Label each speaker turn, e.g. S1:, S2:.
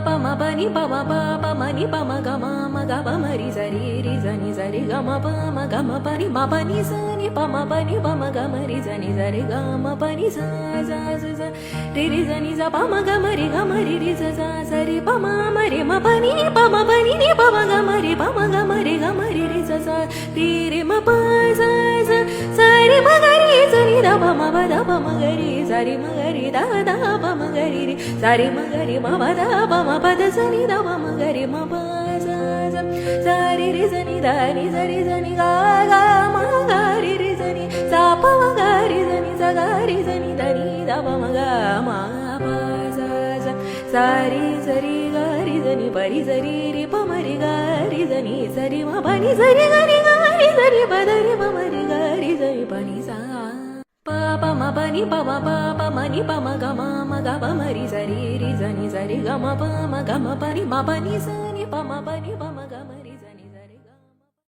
S1: pa ma pa ni pa ma ni pa ma ga ma ri za ri ga ma pa ni ma pa ni sa ni pa ma ga ma ri za ri ga ma pa ni sa ri za ni za pa ma ri za ri pa ma ri ma pa ni ni pa ma ga ma ri ri za ri ma pa sa ri ma ga ri za ni da pa ma ga ri za ri ma ga ri da pa ma ga ri za ri ma ga ri ma pa da sa ni da pa ma ga ri ma pa sa ri za ni da ni za ni ga ma ga ri za ni sa pa ma ga ri za ni za ni da ni da pa ma ga ma pa sa ri ga ri za ni pa ri pa ma ri ga ri za ni sa ri ma pa ni sa ri ga ri pa da ri pa ma ri ga ri za ni pa ni sa pa ma pa ni pa ma ni pa ma ga ma ri za ni za ri ga ma pa ni sa ni pa ma pa ni pa